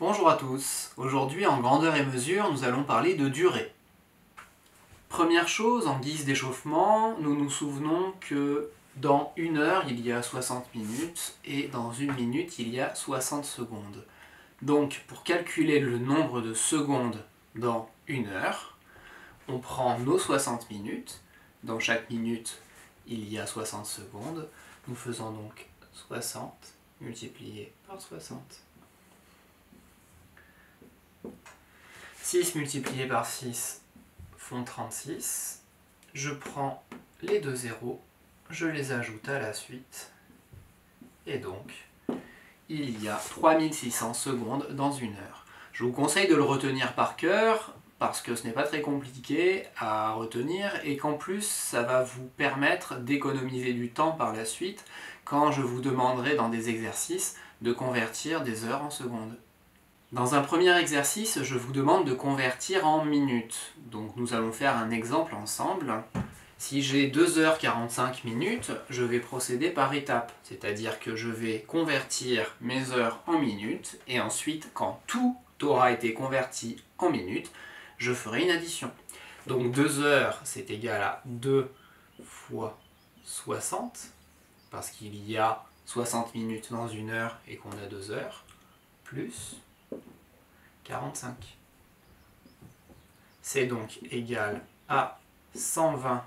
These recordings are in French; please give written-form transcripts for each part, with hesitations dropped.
Bonjour à tous, aujourd'hui en grandeur et mesure nous allons parler de durée. Première chose, en guise d'échauffement, nous nous souvenons que dans une heure il y a 60 minutes et dans une minute il y a 60 secondes. Donc pour calculer le nombre de secondes dans une heure, on prend nos 60 minutes, dans chaque minute il y a 60 secondes, nous faisons donc 60 multiplié par 60. 6 multiplié par 6 font 36. Je prends les deux zéros, je les ajoute à la suite. Et donc, il y a 3600 secondes dans une heure. Je vous conseille de le retenir par cœur, parce que ce n'est pas très compliqué à retenir, et qu'en plus, ça va vous permettre d'économiser du temps par la suite, quand je vous demanderai dans des exercices de convertir des heures en secondes. Dans un premier exercice, je vous demande de convertir en minutes. Donc nous allons faire un exemple ensemble. Si j'ai 2h45, je vais procéder par étapes. C'est-à-dire que je vais convertir mes heures en minutes, et ensuite, quand tout aura été converti en minutes, je ferai une addition. Donc 2 heures, c'est égal à 2 fois 60, parce qu'il y a 60 minutes dans une heure et qu'on a 2 heures, plus 45. C'est donc égal à 120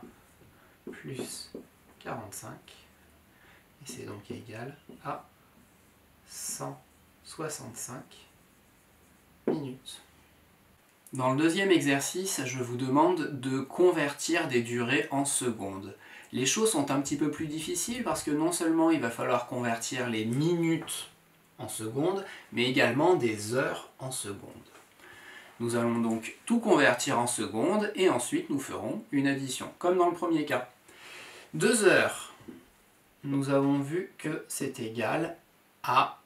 plus 45, et c'est donc égal à 165 minutes. Dans le deuxième exercice, je vous demande de convertir des durées en secondes. Les choses sont un petit peu plus difficiles parce que non seulement il va falloir convertir les minutes en secondes, mais également des heures en secondes. Nous allons donc tout convertir en secondes et ensuite nous ferons une addition, comme dans le premier cas. 2 heures, nous avons vu que c'est égal à,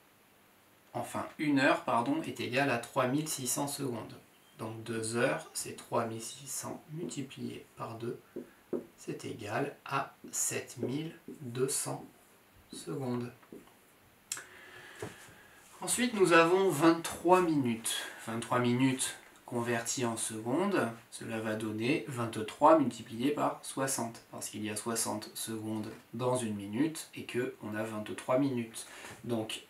enfin 1 heure, pardon, est égal à 3600 secondes. Donc 2 heures, c'est 3600 multiplié par 2, c'est égal à 7200 secondes. Ensuite, nous avons 23 minutes. 23 minutes converties en secondes, cela va donner 23 multiplié par 60, parce qu'il y a 60 secondes dans une minute et qu'on a 23 minutes. Donc,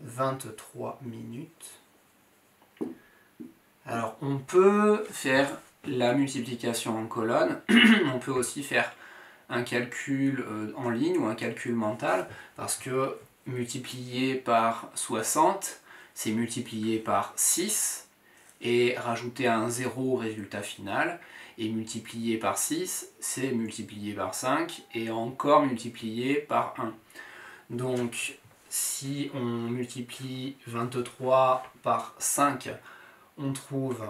23 minutes. Alors, on peut faire la multiplication en colonne, on peut aussi faire un calcul en ligne ou un calcul mental, parce que multiplié par 60, c'est multiplié par 6, et rajouter un 0 au résultat final, et multiplié par 6, c'est multiplié par 5, et encore multiplié par 1. Donc, si on multiplie 23 par 5, on trouve...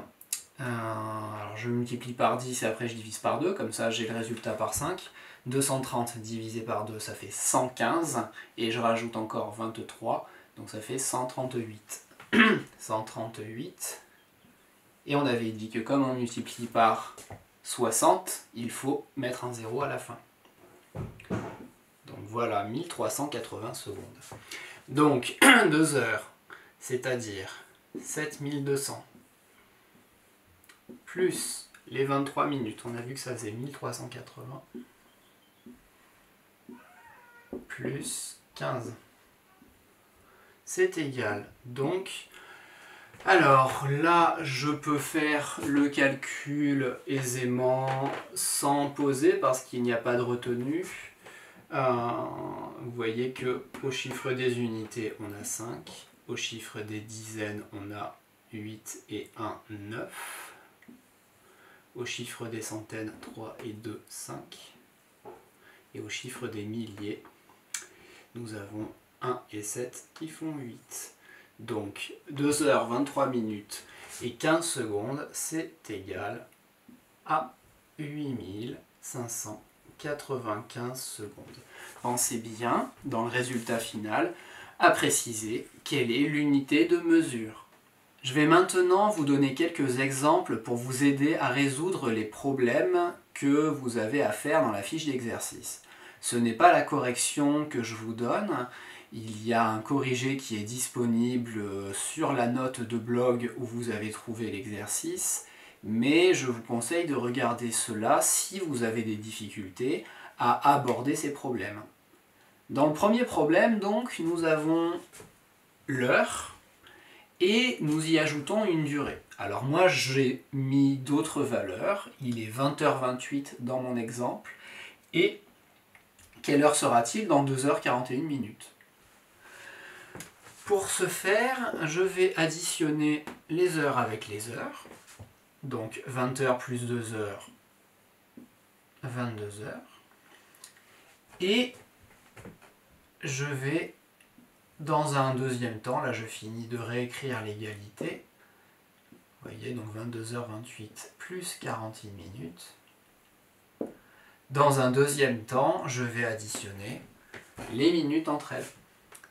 alors je multiplie par 10 et après je divise par 2, comme ça j'ai le résultat par 5. 230 divisé par 2, ça fait 115, et je rajoute encore 23, donc ça fait 138. 138, et on avait dit que comme on multiplie par 60, il faut mettre un 0 à la fin. Donc voilà, 1380 secondes. Donc 2 heures, c'est-à-dire 7200, plus les 23 minutes, on a vu que ça faisait 1380, plus 15. C'est égal. Donc, alors là, je peux faire le calcul aisément sans poser parce qu'il n'y a pas de retenue. Vous voyez que au chiffre des unités, on a 5. Au chiffre des dizaines, on a 8 et 1, 9. Au chiffre des centaines, 3 et 2, 5. Et au chiffre des milliers, nous avons 1 et 7 qui font 8. Donc 2 heures 23 minutes et 15 secondes, c'est égal à 8595 secondes. Pensez bien, dans le résultat final, à préciser quelle est l'unité de mesure. Je vais maintenant vous donner quelques exemples pour vous aider à résoudre les problèmes que vous avez à faire dans la fiche d'exercice. Ce n'est pas la correction que je vous donne, il y a un corrigé qui est disponible sur la note de blog où vous avez trouvé l'exercice, mais je vous conseille de regarder cela si vous avez des difficultés à aborder ces problèmes. Dans le premier problème, donc, nous avons l'heure et nous y ajoutons une durée. Alors moi, j'ai mis d'autres valeurs. Il est 20h28 dans mon exemple. Et quelle heure sera-t-il dans 2h41 ? Pour ce faire, je vais additionner les heures avec les heures. Donc 20h plus 2 heures, 22 heures. Et je vais, dans un deuxième temps, là je finis de réécrire l'égalité. Vous voyez, donc 22h28 plus 41 minutes. Dans un deuxième temps, je vais additionner les minutes entre elles.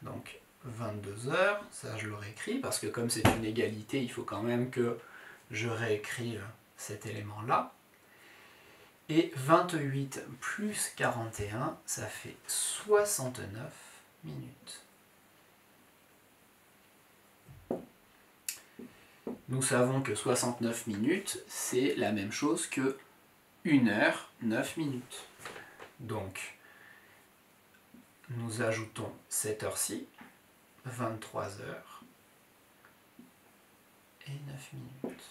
Donc 22 heures, ça je le réécris, parce que comme c'est une égalité, il faut quand même que je réécrive cet élément-là. Et 28 plus 41, ça fait 69 minutes. Nous savons que 69 minutes, c'est la même chose que 1 heure, 9 minutes. Donc, nous ajoutons cette heure-ci, 23 heures et 9 minutes.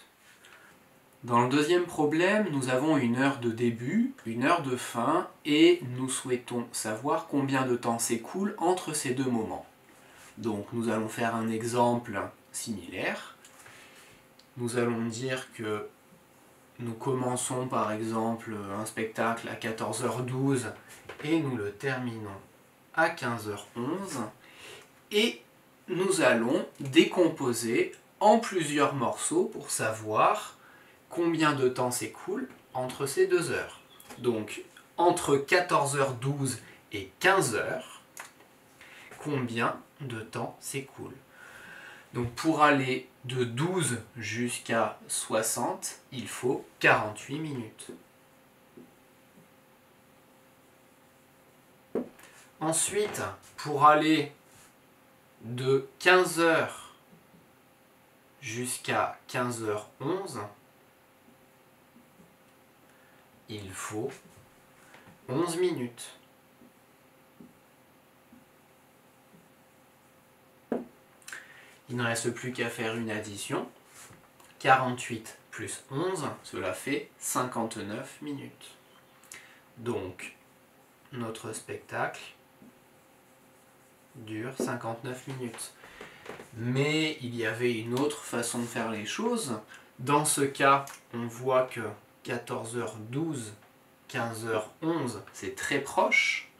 Dans le deuxième problème, nous avons une heure de début, une heure de fin, et nous souhaitons savoir combien de temps s'écoule entre ces deux moments. Donc nous allons faire un exemple similaire. Nous allons dire que nous commençons par exemple un spectacle à 14h12 et nous le terminons à 15h11. Et nous allons décomposer en plusieurs morceaux pour savoir combien de temps s'écoule entre ces deux heures. Donc, entre 14h12 et 15h, combien de temps s'écoule? Donc, pour aller de 12 jusqu'à 60, il faut 48 minutes. Ensuite, pour aller de 15h jusqu'à 15h11, il faut 11 minutes. Il ne reste plus qu'à faire une addition. 48 plus 11, cela fait 59 minutes. Donc, notre spectacle dure 59 minutes. Mais il y avait une autre façon de faire les choses. Dans ce cas, on voit que 14h12, 15h11, c'est très proche.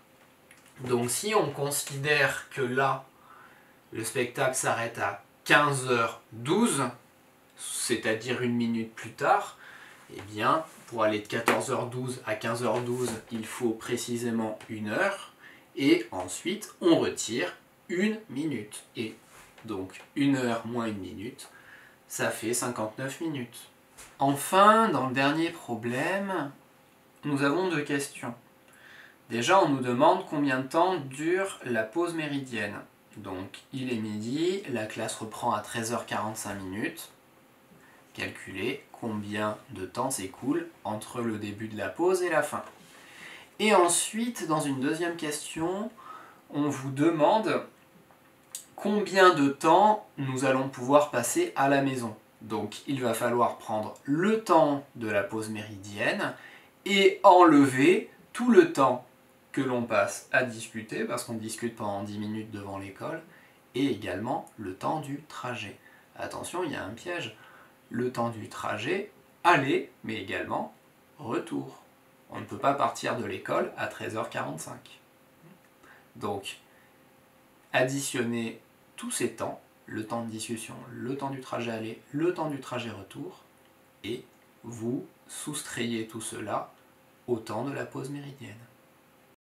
Donc si on considère que là, le spectacle s'arrête à 15h12, c'est-à-dire une minute plus tard, eh bien, pour aller de 14h12 à 15h12, il faut précisément 1 heure. Et ensuite, on retire 1 minute. Et donc, 1 heure moins 1 minute, ça fait 59 minutes. Enfin, dans le dernier problème, nous avons 2 questions. Déjà, on nous demande combien de temps dure la pause méridienne. Donc, il est midi, la classe reprend à 13h45 minutes. Calculez combien de temps s'écoule entre le début de la pause et la fin. Et ensuite, dans une deuxième question, on vous demande combien de temps nous allons pouvoir passer à la maison. Donc il va falloir prendre le temps de la pause méridienne et enlever tout le temps que l'on passe à discuter, parce qu'on discute pendant 10 minutes devant l'école, et également le temps du trajet. Attention, il y a un piège. Le temps du trajet, aller, mais également retour. On ne peut pas partir de l'école à 13h45. Donc, additionnez tous ces temps, le temps de discussion, le temps du trajet aller, le temps du trajet retour, et vous soustrayez tout cela au temps de la pause méridienne.